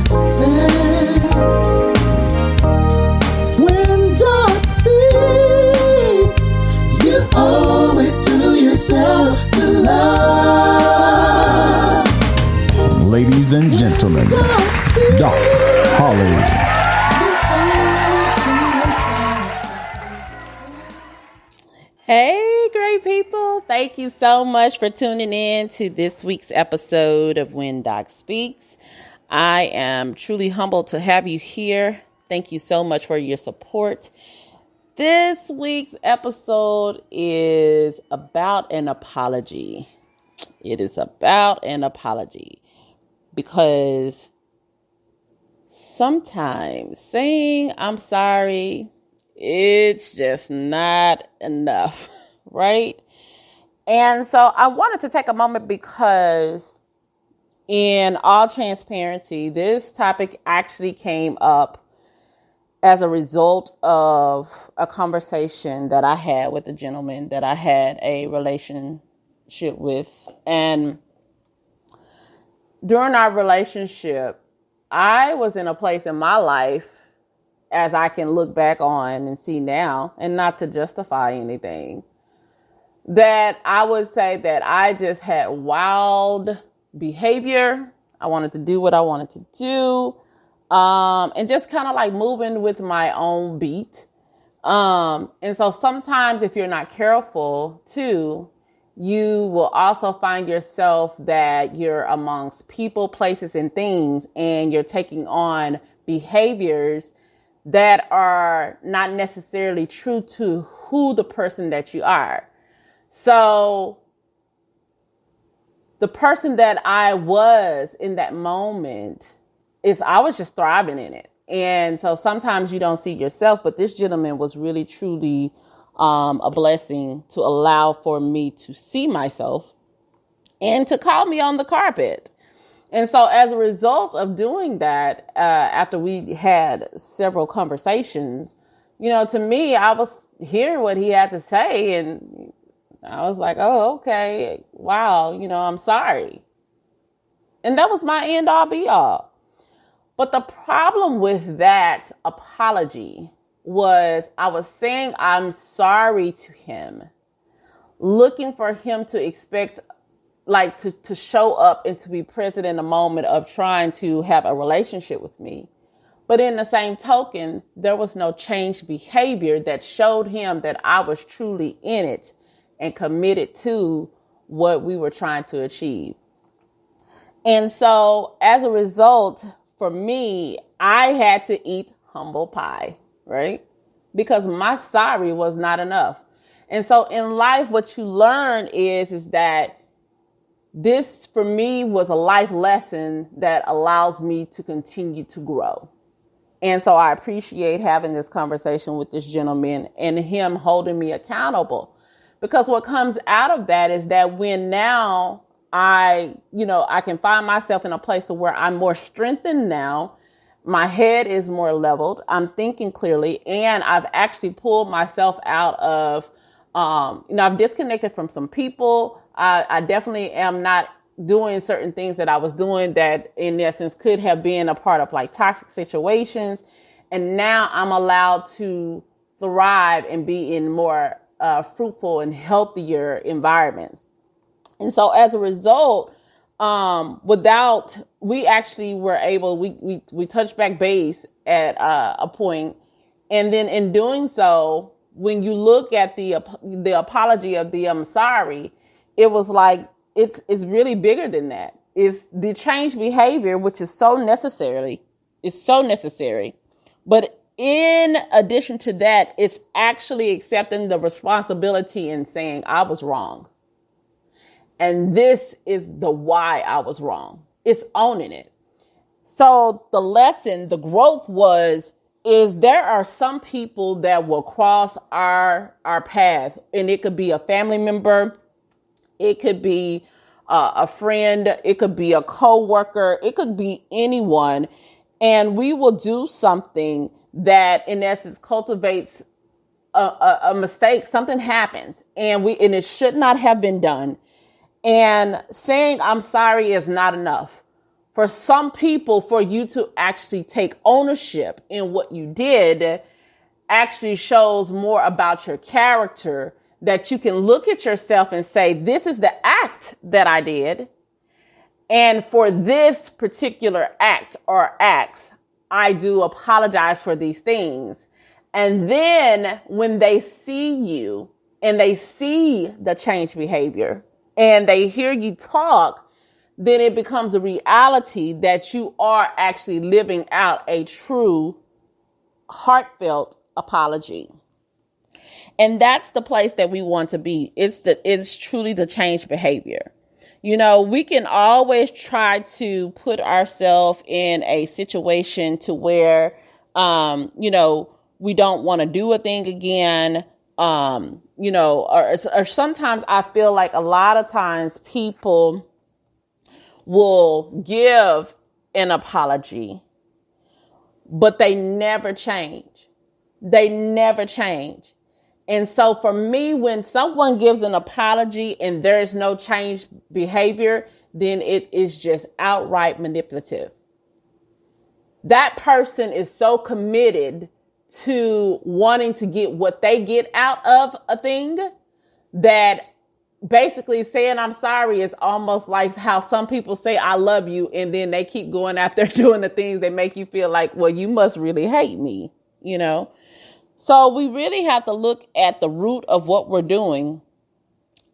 When God speaks, you owe it to yourself to love. Ladies and gentlemen, Doc Holly. Hey, great people. Thank you so much for tuning in to this week's episode of When Doc Speaks. I am truly humbled to have you here. Thank you so much for your support. This week's episode is about an apology. It is about an apology because sometimes saying I'm sorry, it's just not enough, right? And so I wanted to take a moment because in all transparency, this topic actually came up as a result of a conversation that I had with a gentleman that I had a relationship with. And during our relationship, I was in a place in my life, as I can look back on and see now, and not to justify anything, that I would say that I just had wild behavior. I wanted to do what I wanted to do, and just kind of like moving with my own beat. And so sometimes if you're not careful too, you will also find yourself that you're amongst people, places, and things, and you're taking on behaviors that are not necessarily true to who the person that you are. So the person that I was in that moment I was just thriving in it. And so sometimes you don't see yourself, but this gentleman was really, truly a blessing to allow for me to see myself and to call me on the carpet. And so as a result of doing that, after we had several conversations, to me, I was hearing what he had to say. And I was like, oh, okay, wow, I'm sorry. And that was my end all be all. But the problem with that apology was I was saying I'm sorry to him, looking for him to expect to show up and to be present in the moment of trying to have a relationship with me. But in the same token, there was no changed behavior that showed him that I was truly in it and committed to what we were trying to achieve. And so as a result, for me, I had to eat humble pie, right? Because my sorry was not enough. And so in life, what you learn is that this, for me, was a life lesson that allows me to continue to grow. And so I appreciate having this conversation with this gentleman and him holding me accountable. Because what comes out of that is that when now I can find myself in a place to where I'm more strengthened now, my head is more leveled, I'm thinking clearly, and I've actually pulled myself out of, I've disconnected from some people. I definitely am not doing certain things that I was doing that in essence could have been a part of like toxic situations. And now I'm allowed to thrive and be in more fruitful and healthier environments. And so as a result, we actually were able, we touched back base at a point. And then in doing so, when you look at the apology of the I'm sorry, it was like, it's really bigger than that. It's the change behavior, which is so necessary. But in addition to that, it's actually accepting the responsibility and saying I was wrong. And this is the why I was wrong. It's owning it. So the lesson, the growth is there are some people that will cross our path, and it could be a family member. It could be a friend. It could be a coworker. It could be anyone. And we will do something that in essence cultivates a mistake. Something happens and it should not have been done. And saying I'm sorry is not enough. for some people, for you to actually take ownership in what you did actually shows more about your character, that you can look at yourself and say, this is the act that I did. And for this particular act or acts, I do apologize for these things. And then when they see you and they see the changed behavior and they hear you talk, then it becomes a reality that you are actually living out a true, heartfelt apology. And that's the place that we want to be. It's truly the changed behavior. You know, we can always try to put ourselves in a situation to where, you know, we don't want to do a thing again. You know, or sometimes I feel like a lot of times people will give an apology, but they never change. They never change. And so for me, when someone gives an apology and there is no changed behavior, then it is just outright manipulative. That person is so committed to wanting to get what they get out of a thing that basically saying I'm sorry is almost like how some people say I love you, and then they keep going out there doing the things that make you feel like, well, you must really hate me, you know? So we really have to look at the root of what we're doing,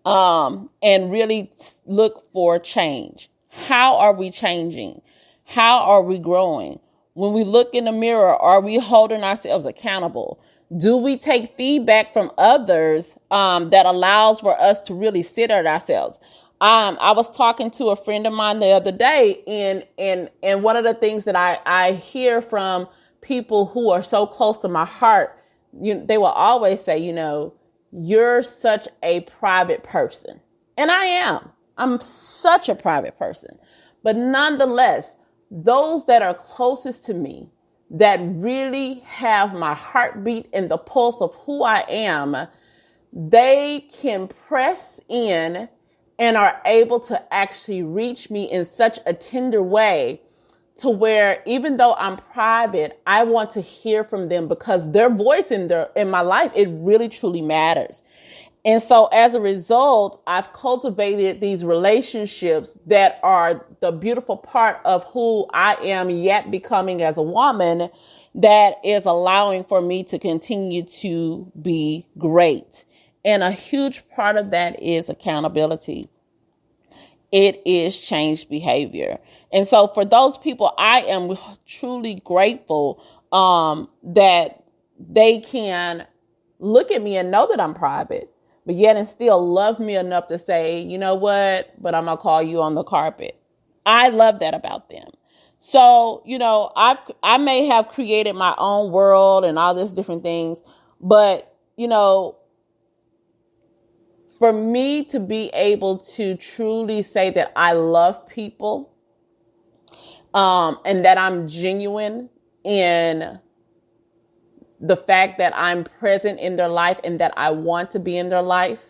and really look for change. How are we changing? How are we growing? When we look in the mirror, are we holding ourselves accountable? Do we take feedback from others that allows for us to really sit at ourselves? I was talking to a friend of mine the other day, and one of the things that I hear from people who are so close to my heart, they will always say, you know, you're such a private person. And I am. I'm such a private person. But nonetheless, those that are closest to me, that really have my heartbeat and the pulse of who I am, they can press in and are able to actually reach me in such a tender way to where even though I'm private, I want to hear from them because their voice in my life, it really truly matters. And so as a result, I've cultivated these relationships that are the beautiful part of who I am yet becoming as a woman, that is allowing for me to continue to be great. And a huge part of that is accountability. It is changed behavior. And so for those people, I am truly grateful that they can look at me and know that I'm private, but yet and still love me enough to say, you know what, but I'm going to call you on the carpet. I love that about them. So, you know, I may have created my own world and all these different things, but, you know, for me to be able to truly say that I love people, and that I'm genuine in the fact that I'm present in their life and that I want to be in their life,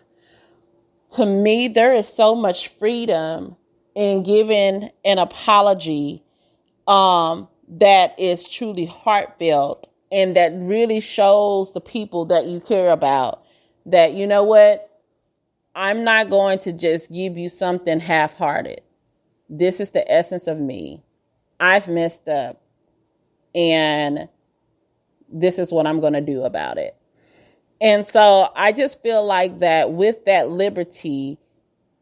to me, there is so much freedom in giving an apology that is truly heartfelt and that really shows the people that you care about that, you know what, I'm not going to just give you something half-hearted. This is the essence of me. I've messed up, and this is what I'm going to do about it. And so I just feel like that with that liberty,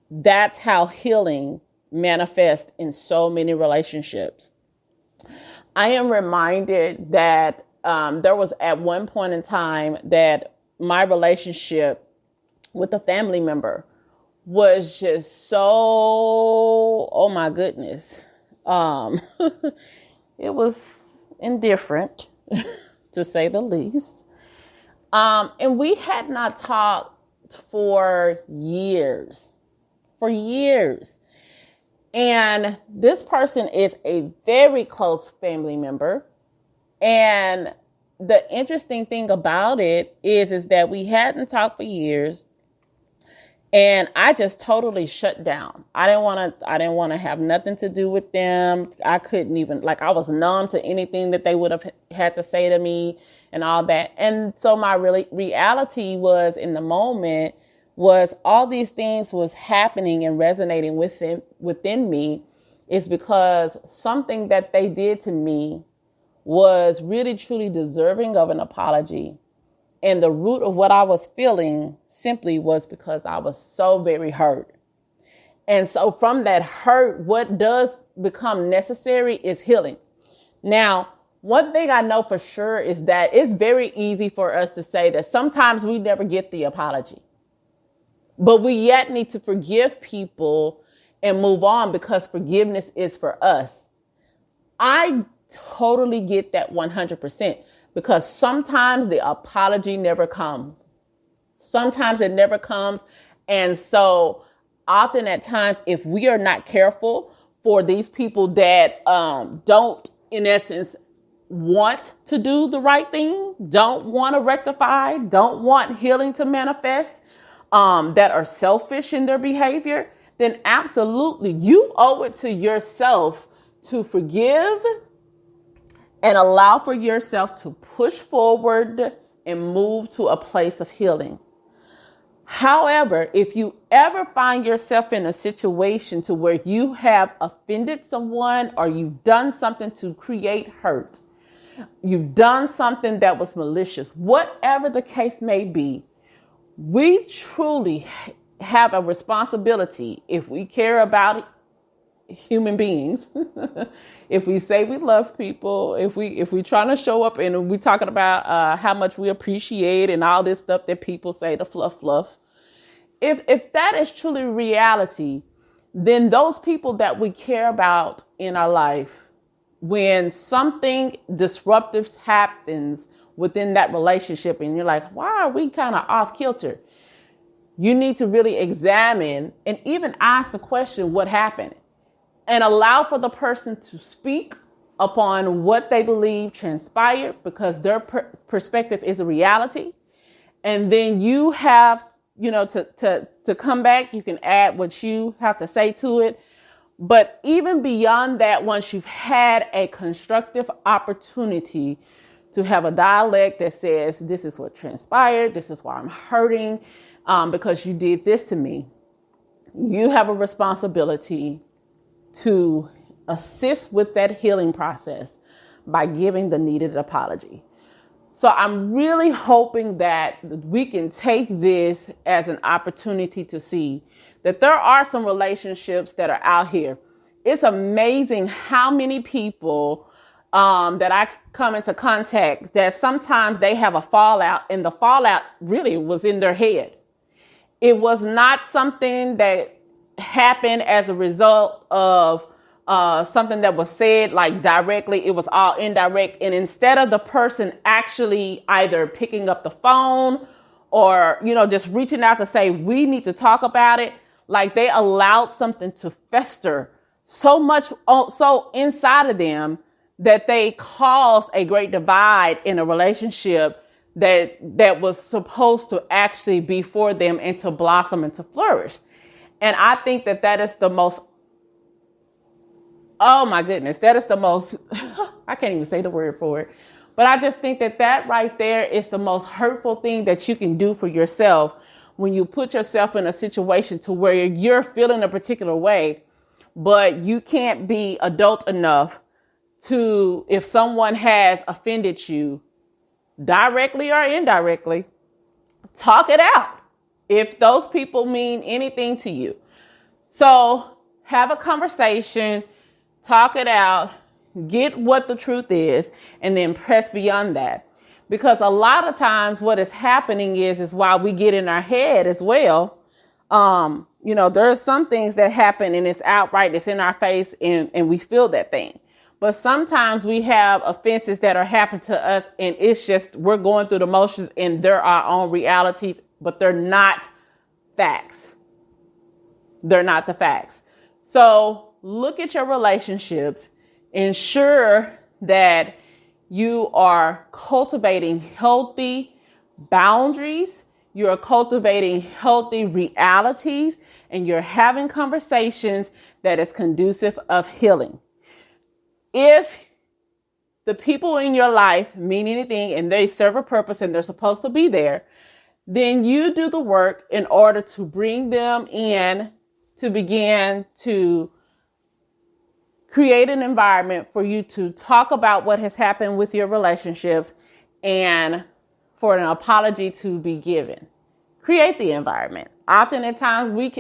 that's how healing manifests in so many relationships. I am reminded that there was at one point in time that my relationship with a family member was just so, oh my goodness. It was indifferent, to say the least. And we had not talked for years. And this person is a very close family member. And the interesting thing about it is that we hadn't talked for years. And I just totally shut down. I didn't want to have nothing to do with them. I couldn't even, like, I was numb to anything that they would have had to say to me and all that. And so my reality was, in the moment, was all these things was happening and resonating within me is because something that they did to me was really truly deserving of an apology. And the root of what I was feeling simply was because I was so very hurt. And so from that hurt, what does become necessary is healing. Now, one thing I know for sure is that it's very easy for us to say that sometimes we never get the apology, but we yet need to forgive people and move on because forgiveness is for us. I totally get that 100%. Because sometimes the apology never comes. Sometimes it never comes. And so often at times, if we are not careful for these people that don't, in essence, want to do the right thing, don't want to rectify, don't want healing to manifest, that are selfish in their behavior, then absolutely you owe it to yourself to forgive and allow for yourself to push forward and move to a place of healing. However, if you ever find yourself in a situation to where you have offended someone or you've done something to create hurt, you've done something that was malicious, whatever the case may be, we truly have a responsibility, if we care about human beings, if we say we love people, if we trying to show up and we talking about how much we appreciate and all this stuff that people say, the fluff, if that is truly reality, then those people that we care about in our life, when something disruptive happens within that relationship and you're like, why are we kind of off kilter? You need to really examine and even ask the question, what happened? And allow for the person to speak upon what they believe transpired, because their perspective is a reality. And then you have, to come back, you can add what you have to say to it. But even beyond that, once you've had a constructive opportunity to have a dialogue that says, this is what transpired, this is why I'm hurting, because you did this to me, you have a responsibility to assist with that healing process by giving the needed apology. So I'm really hoping that we can take this as an opportunity to see that there are some relationships that are out here. It's amazing how many people that I come into contact that sometimes they have a fallout, and the fallout really was in their head. It was not something that happened as a result of something that was said like directly. It was all indirect. And instead of the person actually either picking up the phone or, just reaching out to say, we need to talk about it, like they allowed something to fester so much, so inside of them that they caused a great divide in a relationship that was supposed to actually be for them and to blossom and to flourish. And I think that is the most, oh my goodness, that is the most, I can't even say the word for it. But I just think that right there is the most hurtful thing that you can do for yourself when you put yourself in a situation to where you're feeling a particular way, but you can't be adult enough to, if someone has offended you directly or indirectly, talk it out. If those people mean anything to you. So have a conversation, talk it out, get what the truth is, and then press beyond that. Because a lot of times what is happening is while we get in our head as well, there are some things that happen and it's outright, it's in our face, and we feel that thing. But sometimes we have offenses that are happening to us and it's just, we're going through the motions and they're our own realities, but they're not facts. They're not the facts. So look at your relationships, ensure that you are cultivating healthy boundaries you're cultivating healthy realities, and you're having conversations that is conducive of healing. If the people in your life mean anything and they serve a purpose and they're supposed to be there, then you do the work in order to bring them in to begin to create an environment for you to talk about what has happened with your relationships and for an apology to be given. Create the environment. Often at times we're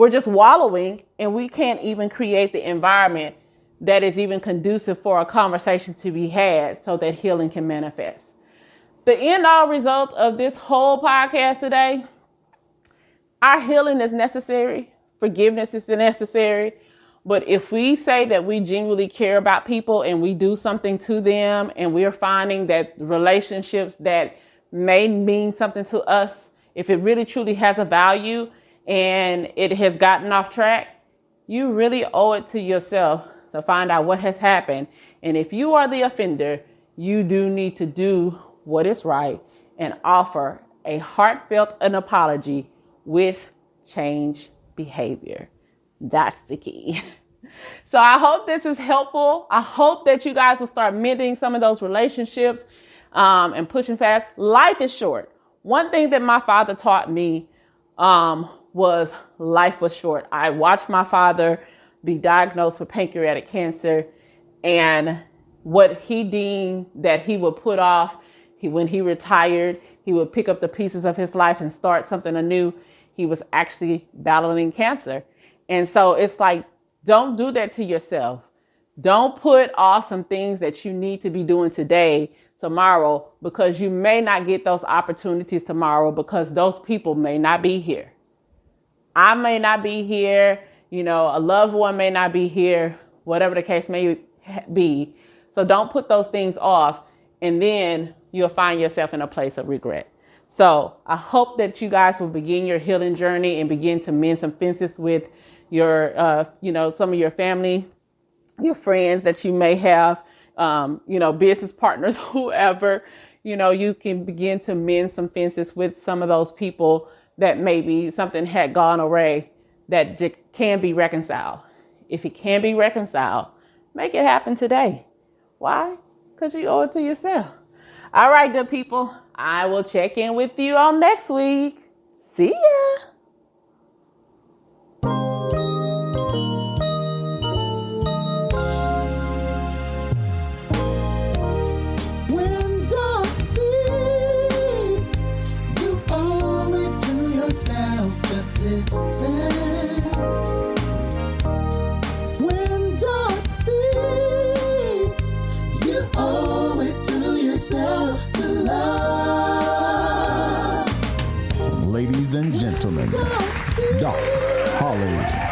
just wallowing and we can't even create the environment that is even conducive for a conversation to be had so that healing can manifest. The end all result of this whole podcast today, our healing is necessary. Forgiveness is necessary. But if we say that we genuinely care about people and we do something to them and we're finding that relationships that may mean something to us, if it really truly has a value and it has gotten off track, you really owe it to yourself to find out what has happened. And if you are the offender, you do need to do what is right and offer a heartfelt an apology with change behavior. That's the key. So I hope this is helpful. I hope that you guys will start mending some of those relationships and pushing fast. Life is short. One thing that my father taught me was life was short. I watched my father be diagnosed with pancreatic cancer, and what he deemed that he would put off, when he retired, he would pick up the pieces of his life and start something anew. He was actually battling cancer. And so it's like, don't do that to yourself. Don't put off some things that you need to be doing today, tomorrow, because you may not get those opportunities tomorrow because those people may not be here. I may not be here. A loved one may not be here, whatever the case may be. So don't put those things off, and then you'll find yourself in a place of regret. So I hope that you guys will begin your healing journey and begin to mend some fences with your, some of your family, your friends that you may have, business partners, whoever, you can begin to mend some fences with some of those people that maybe something had gone awry that can be reconciled. If it can be reconciled, make it happen today. Why? Because you owe it to yourself. All right, good people. I will check in with you on next week. See ya. When God speaks, you owe it to yourself. Just listen. When God speaks, you owe it to yourself to love. Ladies and gentlemen, Doc Hollow.